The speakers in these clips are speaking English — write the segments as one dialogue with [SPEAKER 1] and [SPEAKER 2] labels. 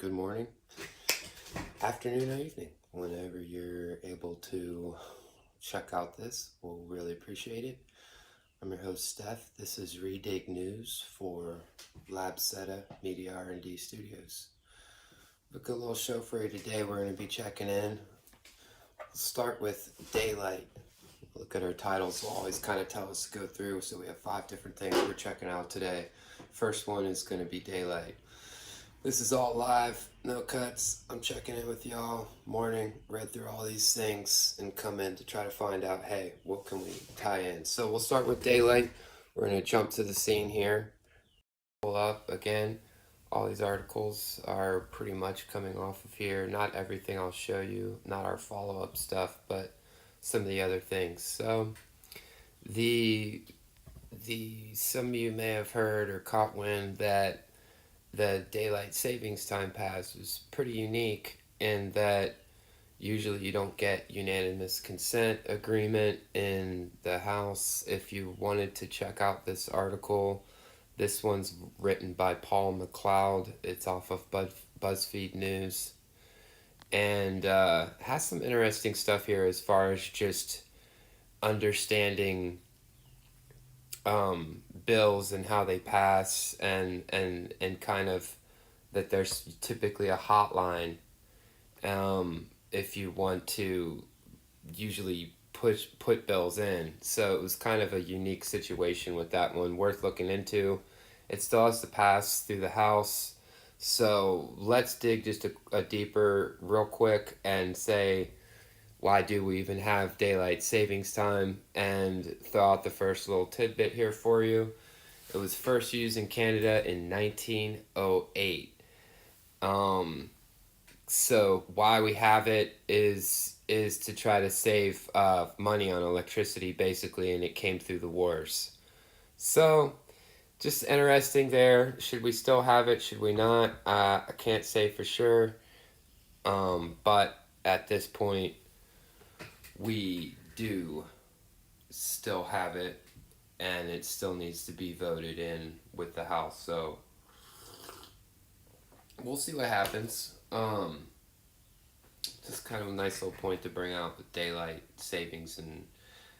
[SPEAKER 1] good morning, afternoon, or evening, whenever you're able to check out this. We'll really appreciate it. I'm your host, Steph. This is reDigg News for LabSeta Media R&D Studios. A good little show for you today. We're going to be checking in. Let's start with daylight. Look at our titles. Will always kind of tell us to go through. So we have 5 different things we're checking out today. First one is going to be daylight. This is all live, no cuts. I'm checking in with y'all. Morning, read through all these things and come in to try to find out, hey, what can we tie in? So we'll start with daylight. We're going to jump to the scene here. Pull up again. All these articles are pretty much coming off of here. Not everything I'll show you, not our follow-up stuff, but some of the other things. So some of you may have heard or caught wind that the daylight savings time pass was pretty unique in that usually you don't get unanimous consent agreement in the House. If you wanted to check out this article, this one's written by Paul McLeod. It's off of BuzzFeed News, and has some interesting stuff here as far as just understanding bills and how they pass, and kind of that there's typically a hotline if you want to usually put bills in. So it was kind of a unique situation with that one, worth looking into. It still has to pass through the House. So let's dig just a deeper real quick and say, why do we even have daylight savings time? And throw out the first little tidbit here for you. It was first used in Canada in 1908. So why we have it is to try to save money on electricity, basically, and it came through the wars. So just interesting there. Should we still have it? Should we not? I can't say for sure. But at this point, we do still have it, and it still needs to be voted in with the House. So we'll see what happens. Just kind of a nice little point to bring out with daylight savings and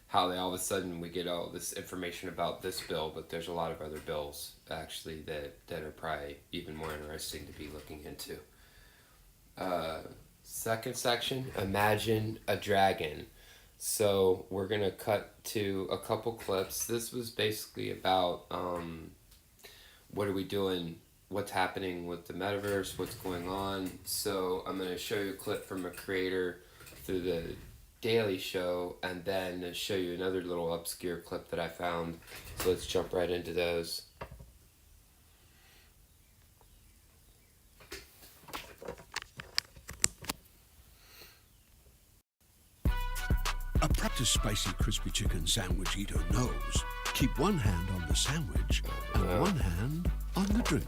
[SPEAKER 1] how they all of a sudden we get all this information about this bill, but there's a lot of other bills actually that are probably even more interesting to be looking into. Second section, imagine a dragon. So we're going to cut to a couple clips. This was basically about what are we doing, what's happening with the metaverse, what's going on. So I'm going to show you a clip from a creator through the Daily Show, and then show you another little obscure clip that I found. So let's jump right into those.
[SPEAKER 2] A practiced spicy crispy chicken sandwich eater knows. Keep one hand on the sandwich and one hand on the drink.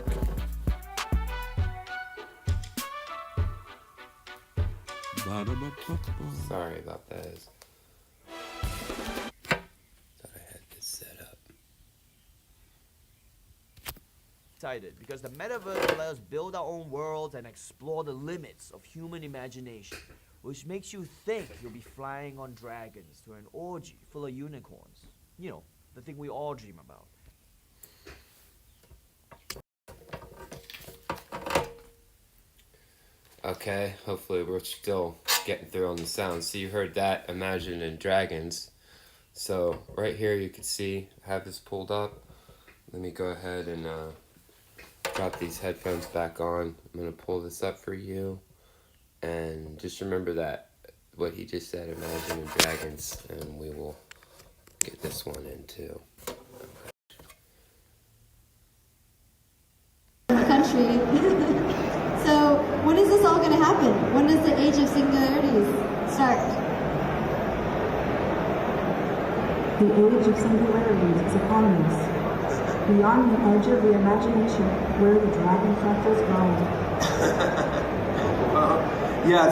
[SPEAKER 1] Sorry about that. Thought I had this set up.
[SPEAKER 3] Excited because the metaverse will let us build our own worlds and explore the limits of human imagination, which makes you think you'll be flying on dragons to an orgy full of unicorns. You know, the thing we all dream about.
[SPEAKER 1] Okay, hopefully we're still getting through on the sound. So you heard that, Imagine and Dragons. So right here you can see, I have this pulled up. Let me go ahead and drop these headphones back on. I'm going to pull this up for you. And just remember that, what he just said, Imagine and Dragons. And we will get this one in too.
[SPEAKER 4] Country. So when is this all going to happen? When does the age of singularities start?
[SPEAKER 5] The age of singularities is upon us. Beyond the edge of the imagination, where the dragon fractals grow.
[SPEAKER 6] Yeah,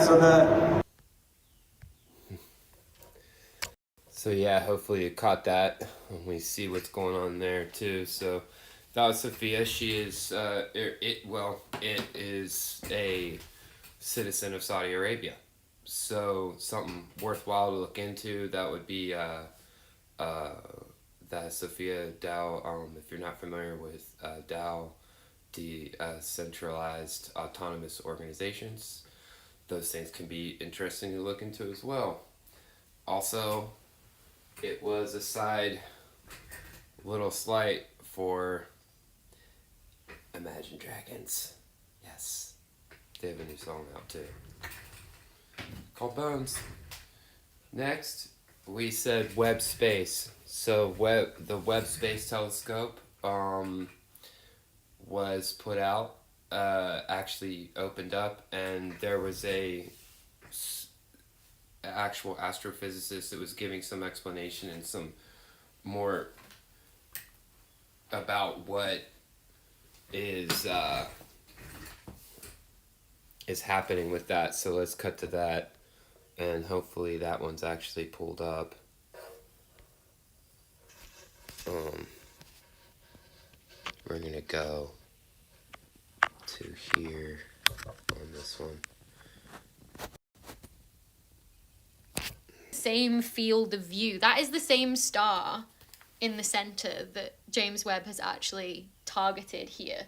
[SPEAKER 1] So yeah, hopefully you caught that. And we see what's going on there too. So That was Sophia. She is, it is a citizen of Saudi Arabia. So something worthwhile to look into. That would be that Sophia Dow. If you're not familiar with Dow, decentralized autonomous organizations, those things can be interesting to look into as well. Also, it was a side little slight for Imagine Dragons. Yes, they have a new song out too, called Bones. Next, we said Webb Space. So the Webb Space telescope was put out, actually opened up, and there was a actual astrophysicist that was giving some explanation and some more about what is happening with that. So let's cut to that, and hopefully that one's actually pulled up. We're gonna go to here on this one.
[SPEAKER 6] Same field of view. That is the same star in the center that James Webb has actually targeted here.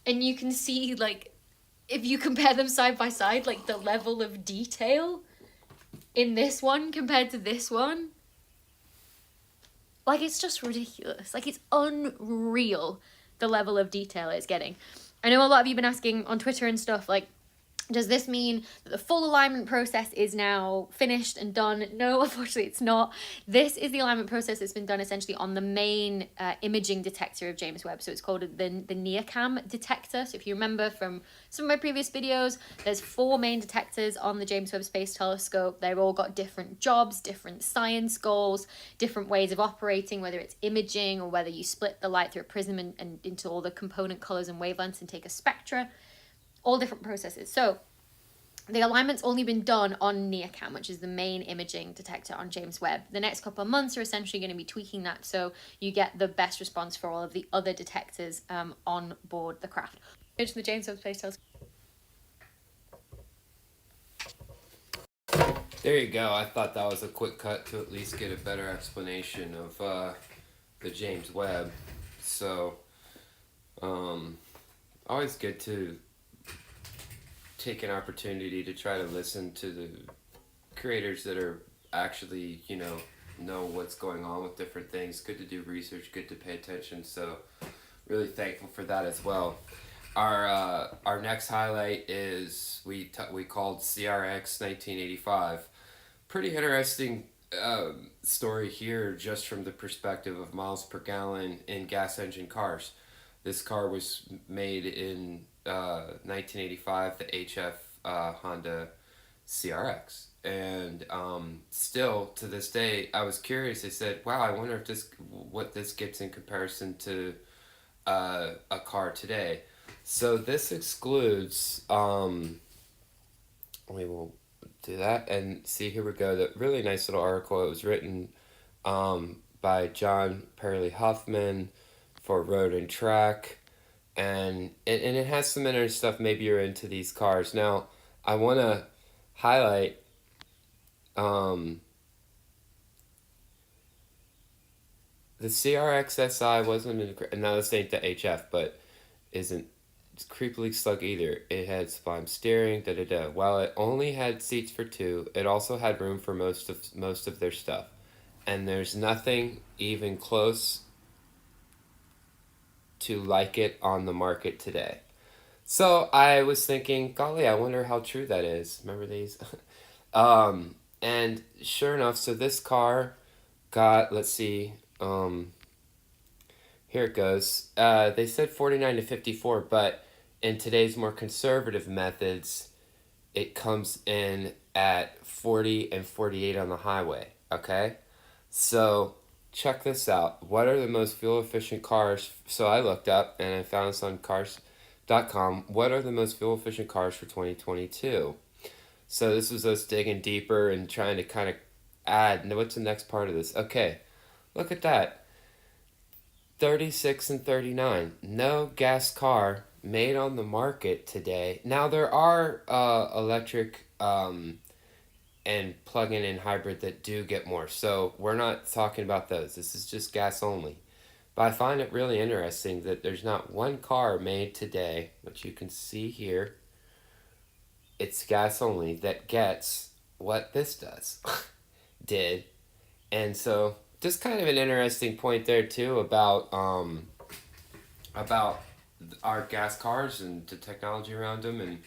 [SPEAKER 6] And you can see, like, if you compare them side by side, like, the level of detail in this one compared to this one. Like, it's just ridiculous. Like, it's unreal, the level of detail it's getting. I know a lot of you have been asking on Twitter and stuff, like, does this mean that the full alignment process is now finished and done? No, unfortunately it's not. This is the alignment process that's been done essentially on the main imaging detector of James Webb. So it's called the NIRCam detector. So if you remember from some of my previous videos, there's 4 main detectors on the James Webb Space Telescope. They've all got different jobs, different science goals, different ways of operating, whether it's imaging or whether you split the light through a prism and into all the component colors and wavelengths and take a spectra. All different processes. So the alignment's only been done on NIRCam, which is the main imaging detector on James Webb. The next couple of months are essentially going to be tweaking that so you get the best response for all of the other detectors on board the craft. The James Webb Space Telescope.
[SPEAKER 1] There you go. I thought that was a quick cut to at least get a better explanation of the James Webb. So, always good to take an opportunity to try to listen to the creators that are actually, know what's going on with different things. Good to do research, good to pay attention. So really thankful for that as well. Our next highlight is we called CRX 1985. Pretty interesting story here, just from the perspective of miles per gallon in gas engine cars. This car was made in 1985, the HF Honda CRX, and still to this day, I was curious. I said, "Wow, I wonder if what this gets in comparison to a car today." So this excludes. We will do that and see. Here we go. The really nice little article. It was written by John Perley Huffman for Road and Track, and it has some interesting stuff. Maybe you're into these cars. Now, I want to highlight the CRX SI wasn't now this ain't the HF, but isn't creepily slug either. It had sublime steering, While it only had seats for 2, it also had room for most of their stuff, and there's nothing even close to like it on the market today. So I was thinking, golly, I wonder how true that is. Remember these? And sure enough, so this car got, let's see, here it goes. They said 49 to 54, but in today's more conservative methods, it comes in at 40 and 48 on the highway, okay? So check this out. What are the most fuel efficient cars? So I looked up and I found this on cars.com. What are the most fuel efficient cars for 2022? So this was us digging deeper and trying to kind of add, what's the next part of this? Okay, look at that. 36 and 39. No gas car made on the market today. Now there are electric and plug-in and hybrid that do get more. So we're not talking about those. This is just gas only. But I find it really interesting that there's not one car made today, which you can see here. It's gas only that gets what this does, did. And so just kind of an interesting point there too about our gas cars and the technology around them and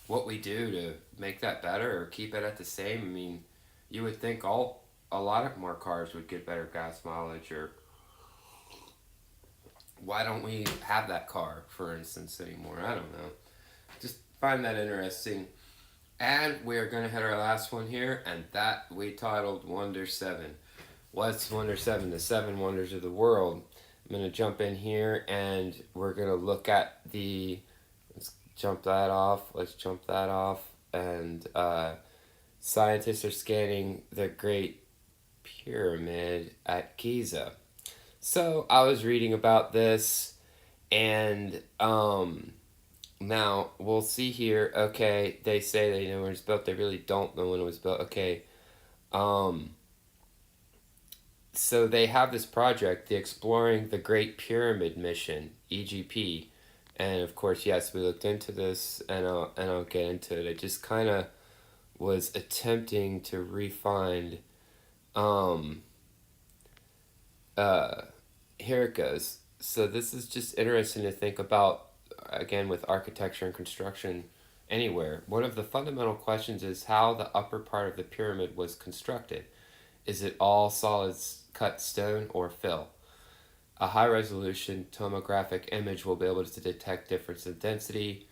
[SPEAKER 1] what we do to make that better or keep it at the same. I mean, you would think a lot of more cars would get better gas mileage, or why don't we have that car, for instance, anymore? I don't know. Just find that interesting. And we're going to hit our last one here, and that we titled Wonder 7. What's Wonder 7? The 7 Wonders of the World. I'm going to jump in here, and we're going to look at let's jump that off, and scientists are scanning the Great Pyramid at Giza. So I was reading about this, and now we'll see here. Okay, they say they know when it was built. They really don't know when it was built. Okay, so they have this project, the Exploring the Great Pyramid Mission, EGP, and of course, yes, we looked into this, and I'll get into it. It just kind of was attempting to refine. Here it goes. So this is just interesting to think about, again, with architecture and construction anywhere. One of the fundamental questions is how the upper part of the pyramid was constructed. Is it all solid cut stone or fill? A high-resolution tomographic image will be able to detect difference in density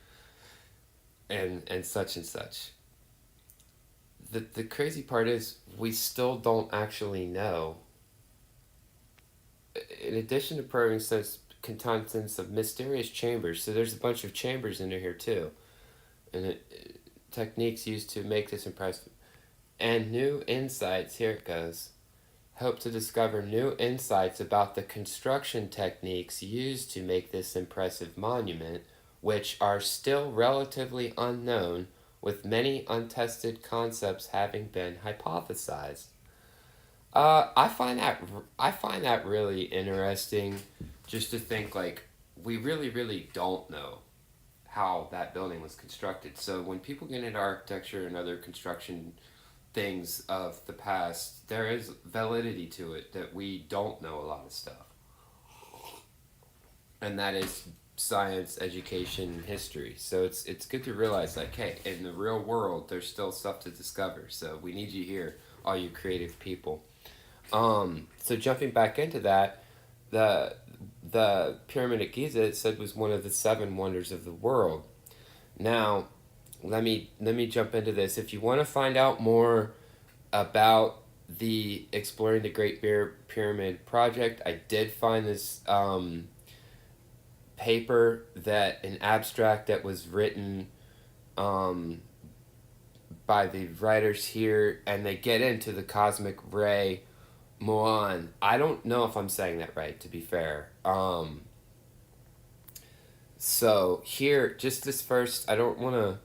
[SPEAKER 1] and such and such. The crazy part is we still don't actually know. In addition to probing such contents of mysterious chambers, so there's a bunch of chambers in here too, and techniques used to make this impressive, and new insights, here it goes, hope to discover new insights about the construction techniques used to make this impressive monument, which are still relatively unknown, with many untested concepts having been hypothesized. I find that really interesting, just to think, like, we really don't know how that building was constructed. So when people get into architecture and other construction things of the past, there is validity to it that we don't know a lot of stuff. And that is science, education, history. So it's good to realize, like, hey, in the real world, there's still stuff to discover. So we need you here, all you creative people. So jumping back into that, the pyramid at Giza, it said, was one of the 7 wonders of the world. Now, let me jump into this. If you want to find out more about the Exploring the Great Pyramid project, I did find this paper, an abstract that was written by the writers here, and they get into the cosmic ray muon. I don't know if I'm saying that right, to be fair. So here, just this first, I don't want to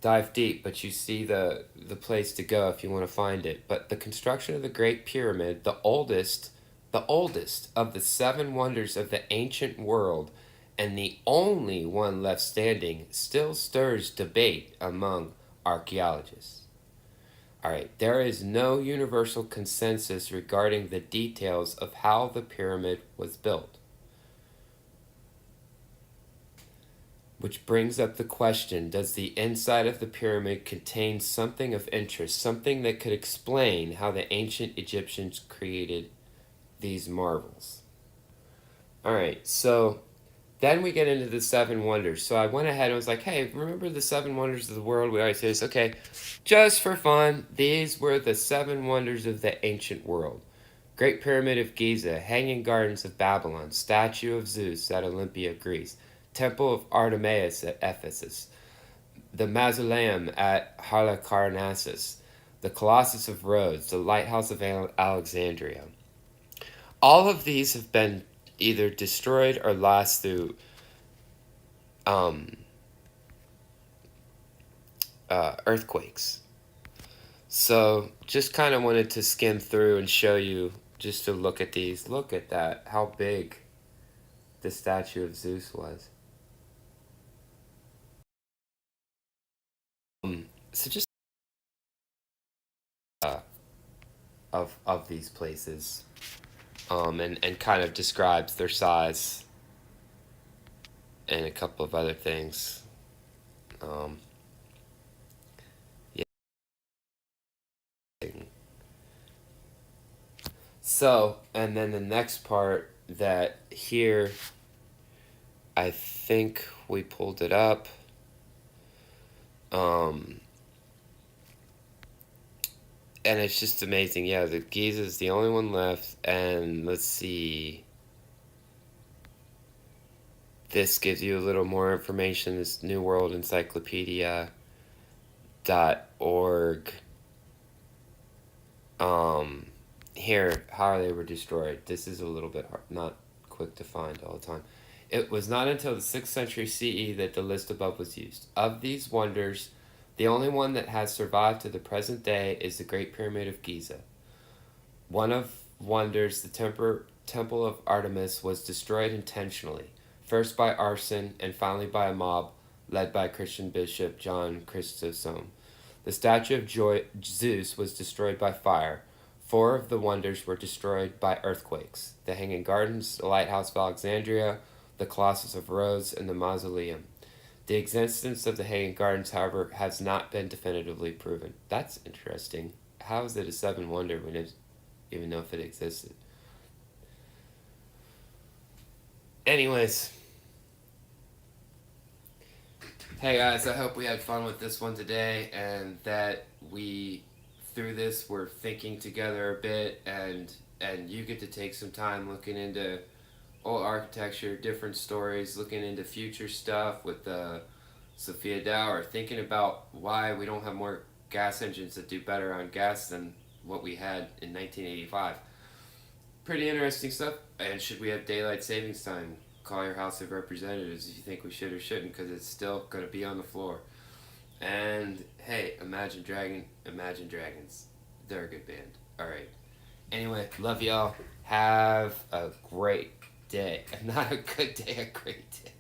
[SPEAKER 1] dive deep, but you see the place to go if you want to find it. But the construction of the Great Pyramid, the oldest of the 7 wonders of the ancient world, and the only one left standing, still stirs debate among archaeologists. All right, there is no universal consensus regarding the details of how the pyramid was built. Which brings up the question, does the inside of the pyramid contain something of interest, something that could explain how the ancient Egyptians created these marvels? All right, so then we get into the 7 wonders. So I went ahead and was like, hey, remember the 7 wonders of the world? We always say this. Okay, just for fun, these were the 7 wonders of the ancient world. Great Pyramid of Giza, Hanging Gardens of Babylon, Statue of Zeus at Olympia, Greece, Temple of Artemis at Ephesus, the Mausoleum at Halicarnassus, the Colossus of Rhodes, the Lighthouse of Alexandria. All of these have been either destroyed or lost through earthquakes. So just kind of wanted to skim through and show you, just to look at these. Look at that, how big the statue of Zeus was. So just of these places, and kind of describes their size and a couple of other things. Yeah. So, and then the next part that here, I think we pulled it up. And it's just amazing. Yeah, the Giza is the only one left. And let's see. This gives you a little more information. This New World Encyclopedia.org. Here, how they were destroyed. This is a little bit hard, not quick to find all the time. It was not until the 6th century CE that the list above was used. Of these wonders, the only one that has survived to the present day is the Great Pyramid of Giza. One of wonders, the Temple of Artemis, was destroyed intentionally, first by arson and finally by a mob led by Christian Bishop John Chrysostom. The statue of Zeus was destroyed by fire. 4 of the wonders were destroyed by earthquakes: the Hanging Gardens, the Lighthouse of Alexandria, the Colossus of Rhodes, and the Mausoleum. The existence of the Hanging Gardens, however, has not been definitively proven. That's interesting. How is it a 7 wonder when it even know if it existed? Anyways. Hey guys, I hope we had fun with this one today, and that we, through this, we're thinking together a bit, and you get to take some time looking into old architecture, different stories, looking into future stuff with Sophia Dow, or thinking about why we don't have more gas engines that do better on gas than what we had in 1985. Pretty interesting stuff. And should we have daylight savings time? Call your House of Representatives if you think we should or shouldn't, because it's still going to be on the floor. And hey, Imagine Dragons. They're a good band. Alright. Anyway, love y'all. Have a great day. Not a good day, a great day.